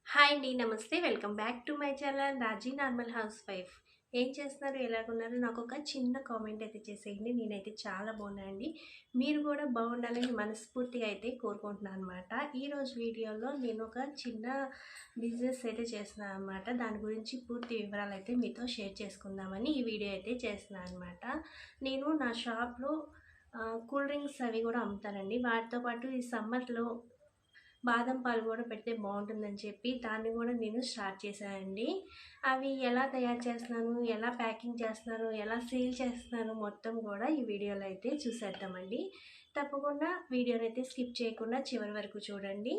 Hi అండి. నమస్తే. Welcome back to my channel Raji normal house wife. ఏం చేస్తున్నారు? ఎలాగున్నారు? నాకొక చిన్న కామెంట్ అయితే చేసేయండి. నేనైతే చాలా బాగున్నానండి. మీరు కూడా బాగుండాలని మనస్ఫూర్తిగా అయితే కోరుకుంటున్నాను అనమాట. ఈరోజు వీడియోలో నేను ఒక చిన్న బిజినెస్ అయితే చేస్తున్నాను అనమాట. దాని గురించి పూర్తి వివరాలు అయితే మీతో షేర్ చేసుకుందామని ఈ వీడియో అయితే చేస్తున్నాను అనమాట. నేను నా షాప్లో కూల్ డ్రింక్స్ అవి కూడా అమ్ముతానండి. వాటితో పాటు ఈ సమ్మర్లో బాదం పాలు కూడా పెడితే బాగుంటుందని చెప్పి దాన్ని కూడా నేను స్టార్ట్ చేశానండి. అవి ఎలా తయారు చేస్తున్నాను, ఎలా ప్యాకింగ్ చేస్తున్నాను, ఎలా సేల్ చేస్తున్నాను మొత్తం కూడా ఈ వీడియోలో అయితే చూసేద్దామండి. తప్పకుండా వీడియోని అయితే స్కిప్ చేయకుండా చివరి వరకు చూడండి.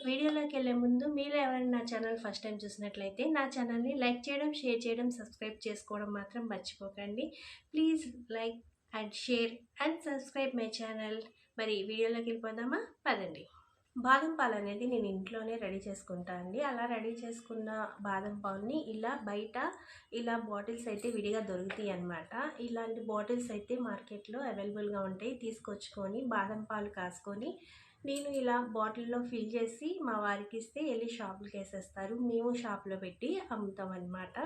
వీడియోలోకి వెళ్ళే ముందు మీరు ఎవరైనా నా ఛానల్ ఫస్ట్ టైం చూసినట్లయితే నా ఛానల్ని లైక్ చేయడం, షేర్ చేయడం, సబ్స్క్రైబ్ చేసుకోవడం మాత్రం మర్చిపోకండి. Please like and share and subscribe my channel. మరి వీడియోలోకి వెళ్ళిపోదామా? పదండి. బాదం పాలు అనేది నేను ఇంట్లోనే రెడీ చేసుకుంటాను అండి. అలా రెడీ చేసుకున్న బాదం పాలని బయట ఇలా బాటిల్స్ అయితే విడిగా దొరుకుతాయి అన్నమాట. ఇలాంటి బాటిల్స్ అయితే మార్కెట్లో అవైలబుల్గా ఉంటాయి. తీసుకొచ్చుకొని బాదం పాలు కాసుకొని నేను ఇలా బాటిల్లో ఫిల్ చేసి మా వారికి ఇస్తే వెళ్ళి షాపులకి వేసేస్తారు. మేము షాప్లో పెట్టి అమ్ముతాం అన్నమాట.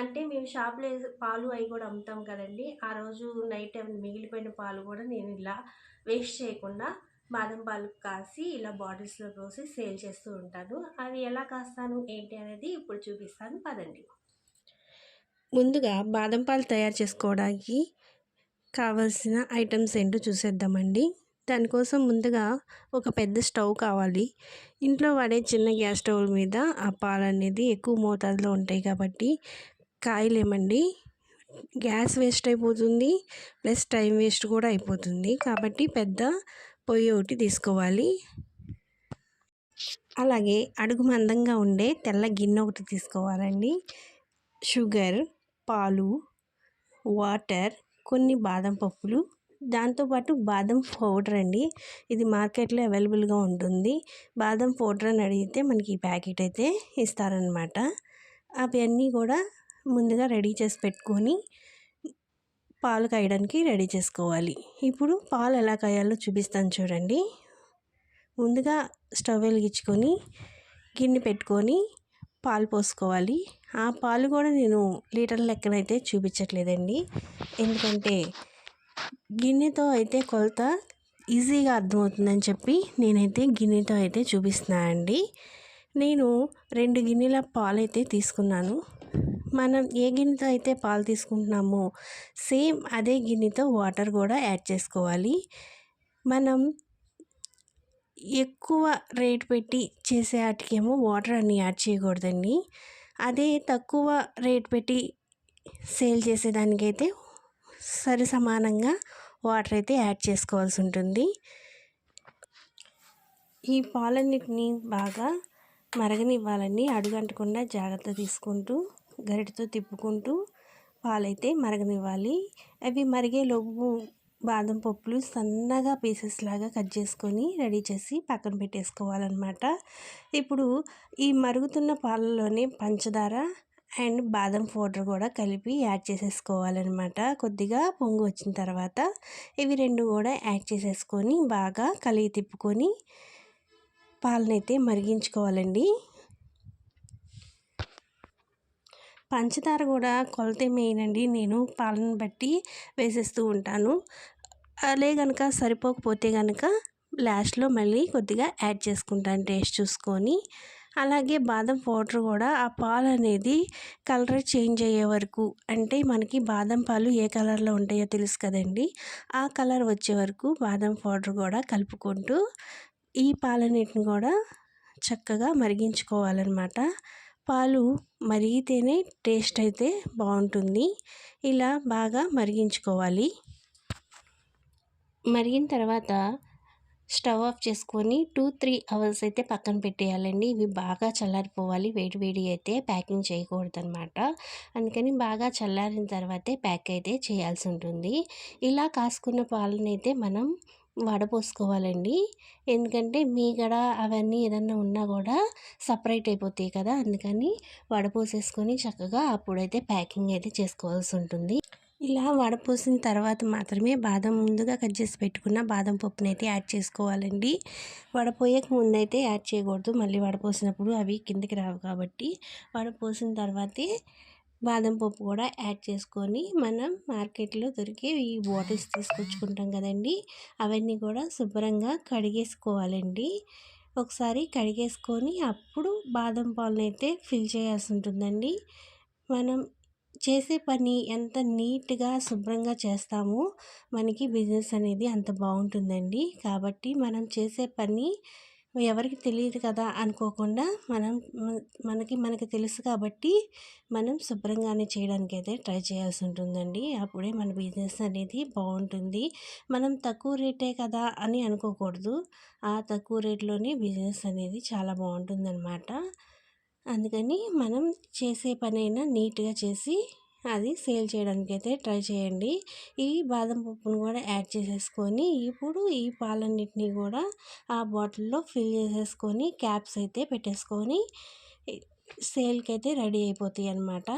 అంటే మేము షాప్లో పాలు అవి కూడా అమ్ముతాం కదండి. ఆ రోజు నైట్ మిగిలిపోయిన పాలు కూడా నేను ఇలా వేస్ట్ చేయకుండా బాదం పాలు కాసి ఇలా బాటిల్స్లో పోసి సేల్ చేస్తూ ఉంటాను. అది ఎలా కాస్తాను ఏంటి అనేది ఇప్పుడు చూపిస్తాను, పదండి. ముందుగా బాదం పాలు తయారు చేసుకోవడానికి కావాల్సిన ఐటమ్స్ ఏంటో చూసేద్దామండి. దానికోసం ముందుగా ఒక పెద్ద స్టవ్ కావాలి. ఇంట్లో వాడే చిన్న గ్యాస్ స్టవ్ మీద ఆ పాలు అనేది ఎక్కువ మోతాదులో ఉంటాయి కాబట్టి కాయలేమండి. గ్యాస్ వేస్ట్ అయిపోతుంది, ప్లస్ టైం వేస్ట్ కూడా అయిపోతుంది. కాబట్టి పెద్ద పొయ్యి ఒకటి తీసుకోవాలి. అలాగే అడుగు మందంగా ఉండే తెల్ల గిన్నె ఒకటి తీసుకోవాలండి. షుగర్, పాలు, వాటర్, కొన్ని బాదం పప్పులు, దాంతోపాటు బాదం పౌడర్ అండి. ఇది మార్కెట్లో అవైలబుల్గా ఉంటుంది. బాదం పౌడర్ అని అడిగితే మనకి ఈ ప్యాకెట్ అయితే ఇస్తారనమాట. అవన్నీ కూడా ముందుగా రెడీ చేసి పెట్టుకొని పాలు కాయడానికి రెడీ చేసుకోవాలి. ఇప్పుడు పాలు ఎలా కాయాలో చూపిస్తాను చూడండి. ముందుగా స్టవ్ వెలిగించుకొని గిన్నె పెట్టుకొని పాలు పోసుకోవాలి. ఆ పాలు కూడా నేను లీటర్ లెక్కనైతే చూపించట్లేదండి. ఎందుకంటే గిన్నెతో అయితే కొలత ఈజీగా అర్థమవుతుందని చెప్పి నేనైతే గిన్నెతో అయితే చూపిస్తున్నానండి. నేను 2 గిన్నెల పాలు అయితే తీసుకున్నాను. మనం ఏ గిన్నెతో అయితే పాలు తీసుకుంటున్నామో సేమ్ అదే గిన్నెతో వాటర్ కూడా యాడ్ చేసుకోవాలి. మనం ఎక్కువ రేట్ పెట్టి చేసే వాటికేమో వాటర్ అన్ని యాడ్ చేయకూడదండి. అదే తక్కువ రేట్ పెట్టి సేల్ చేసేదానికైతే సరి సమానంగా వాటర్ అయితే యాడ్ చేసుకోవాల్సి ఉంటుంది. ఈ పాలన్నిటిని బాగా మరగనివ్వాలండి. అడుగంటకుండా జాగ్రత్త తీసుకుంటూ గరిటతో తిప్పుకుంటూ పాలైతే మరగనివ్వాలి. అవి మరిగేలోపు బాదం పప్పులు సన్నగా పీసెస్ లాగా కట్ చేసుకొని రెడీ చేసి పక్కన పెట్టేసుకోవాలన్నమాట. ఇప్పుడు ఈ మరుగుతున్న పాలలోనే పంచదార అండ్ బాదం పౌడర్ కూడా కలిపి యాడ్ చేసేసుకోవాలన్నమాట. కొద్దిగా పొంగు వచ్చిన తర్వాత ఇవి 2 కూడా యాడ్ చేసేసుకొని బాగా కలిగి తిప్పుకొని పాలనైతే మరిగించుకోవాలండి. పంచదార కూడా కొలత వేయనండి. నేను పాలను బట్టి వేసేస్తూ ఉంటాను. అదే కనుక సరిపోకపోతే కనుక లాస్ట్లో మళ్ళీ కొద్దిగా యాడ్ చేసుకుంటాను టేస్ట్ చూసుకొని. అలాగే బాదం పౌడర్ కూడా ఆ పాలు అనేది కలర్ చేంజ్ అయ్యే వరకు, అంటే మనకి బాదం పాలు ఏ కలర్లో ఉంటాయో తెలుసు కదండి, ఆ కలర్ వచ్చే వరకు బాదం పౌడర్ కూడా కలుపుకుంటూ ఈ పాలన్నిటిని కూడా చక్కగా మరిగించుకోవాలన్నమాట. పాలు మరిగితేనే టేస్ట్ అయితే బాగుంటుంది. ఇలా బాగా మరిగించుకోవాలి. మరిగిన తర్వాత స్టవ్ ఆఫ్ చేసుకొని 2-3 అవర్స్ అయితే పక్కన పెట్టేయాలండి. ఇవి బాగా చల్లారిపోవాలి. వేడి అయితే ప్యాకింగ్ చేయకూడదనమాట. అందుకని బాగా చల్లారిన తర్వాతే ప్యాక్ అయితే చేయాల్సి ఉంటుంది. ఇలా కాసుకున్న పాలనైతే మనం వడపోసుకోవాలండి. ఎందుకంటే మీగడ అవన్నీ ఏదన్నా ఉన్నా కూడా సపరేట్ అయిపోతాయి కదా. అందుకని వడపోసేసుకొని చక్కగా అప్పుడైతే ప్యాకింగ్ అయితే చేసుకోవాల్సి ఉంటుంది. ఇలా వడపోసిన తర్వాత మాత్రమే ముందుగా కట్ చేసి పెట్టుకున్న బాదం పప్పునైతే యాడ్ చేసుకోవాలండి. వడపోయక ముందైతే యాడ్ చేయకూడదు. మళ్ళీ వడపోసినప్పుడు అవి కిందకి రావు కాబట్టి వడపోసిన తర్వాతే బాదం పప్పు కూడా యాడ్ చేసుకొని మనం మార్కెట్లో దొరికే ఈ బాటిల్స్ తీసుకొచ్చుకుంటాం కదండి, అవన్నీ కూడా శుభ్రంగా కడిగేసుకోవాలండి. ఒకసారి కడిగేసుకొని అప్పుడు బాదం పాలనైతే ఫిల్ చేయాల్సి ఉంటుందండి. మనం చేసే పని ఎంత నీట్‌గా, శుభ్రంగా చేస్తామో మనకి బిజినెస్ అనేది అంత బావుంటుందండి. కాబట్టి మనం చేసే పని ఎవరికీ తెలీదు కదా అనుకోకుండా మనం మనకి తెలుసు కాబట్టి మనం శుభ్రంగానే చేయడానికైతే ట్రై చేయాల్సి ఉంటుందండి. అప్పుడే మన బిజినెస్ అనేది బావుంటుంది. మనం తక్కువ రేటే కదా అని అనుకోకూడదు. ఆ తక్కువ రేట్‌లోనే బిజినెస్ అనేది చాలా బావుంటుందనమాట. అందుకని మనం చేసే పనైనా నీట్‌గా చేసి అది సేల్ చేయడానికైతే ట్రై చేయండి. ఈ బాదం పప్పును కూడా యాడ్ చేసేసుకొని ఇప్పుడు ఈ పాలన్నిటిని కూడా ఆ బాటిల్‌లో ఫిల్ చేసేసుకొని క్యాప్స్ అయితే పెట్టేసుకొని సేల్‌కైతే రెడీ అయిపోతాయన్నమాట.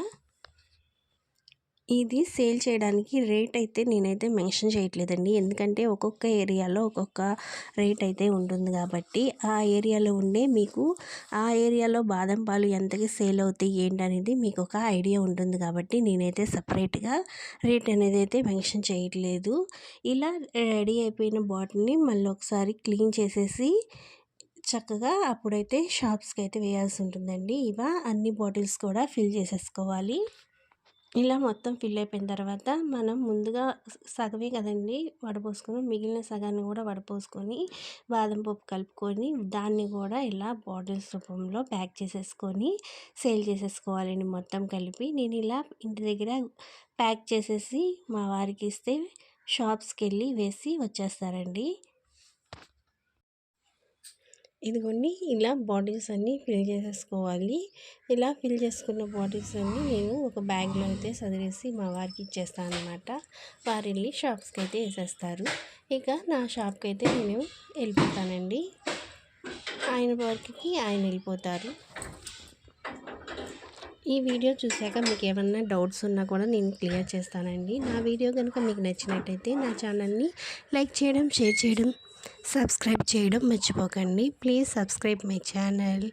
ఇది సేల్ చేయడానికి రేట్ అయితే నేనైతే మెన్షన్ చేయట్లేదండి. ఎందుకంటే ఒక్కొక్క ఏరియాలో ఒక్కొక్క రేట్ అయితే ఉంటుంది కాబట్టి ఆ ఏరియాలో ఉండే మీకు ఆ ఏరియాలో బాదం పాలు ఎంతకి సేల్ అవుతాయి ఏంటనేది మీకు ఒక ఐడియా ఉంటుంది కాబట్టి నేనైతే సపరేట్గా రేట్ అనేది అయితే మెన్షన్ చేయట్లేదు. ఇలా రెడీ అయిపోయిన బాటిల్ని మళ్ళీ ఒకసారి క్లీన్ చేసేసి చక్కగా అప్పుడైతే షాప్స్కి అయితే వేయాల్సి ఉంటుందండి. అన్ని బాటిల్స్ కూడా ఫిల్ చేసేసుకోవాలి. ఇలా మొత్తం ఫిల్ అయిపోయిన తర్వాత మనం ముందుగా సగమే కదండి వడపోసుకొని మిగిలిన సగాన్ని కూడా వడపోసుకొని బాదం పప్పు కలుపుకొని దాన్ని కూడా ఇలా బాటిల్స్ రూపంలో ప్యాక్ చేసేసుకొని సేల్ చేసేసుకోవాలండి మొత్తం కలిపి. నేను ఇలా ఇంటి దగ్గర ప్యాక్ చేసేసి మా వారికి ఇస్తే షాప్స్కి వెళ్ళి వేసి వచ్చేస్తారండి. ఇదిగోండి ఇలా బాటిల్స్ అన్నీ ఫిల్ చేసేసుకోవాలి. ఇలా ఫిల్ చేసుకున్న బాటిల్స్ అన్నీ నేను ఒక బ్యాగ్లో అయితే సదిరేసి మా వారికి ఇచ్చేస్తాను అనమాట. వారు వెళ్ళి షాప్స్కి అయితే వేసేస్తారు. ఇక నా షాప్కి అయితే నేను వెళ్ళిపోతానండి. ఆయన వర్క్కి ఆయన వెళ్ళిపోతారు. ఈ వీడియో చూశాక మీకు ఏమన్నా డౌట్స్ ఉన్నా కూడా నేను క్లియర్ చేస్తానండి. నా వీడియో కనుక మీకు నచ్చినట్టయితే నా ఛానల్ని లైక్ చేయడం, షేర్ చేయడం, సబ్స్క్రైబ్ చేయడం మర్చిపోకండి. Please subscribe my channel.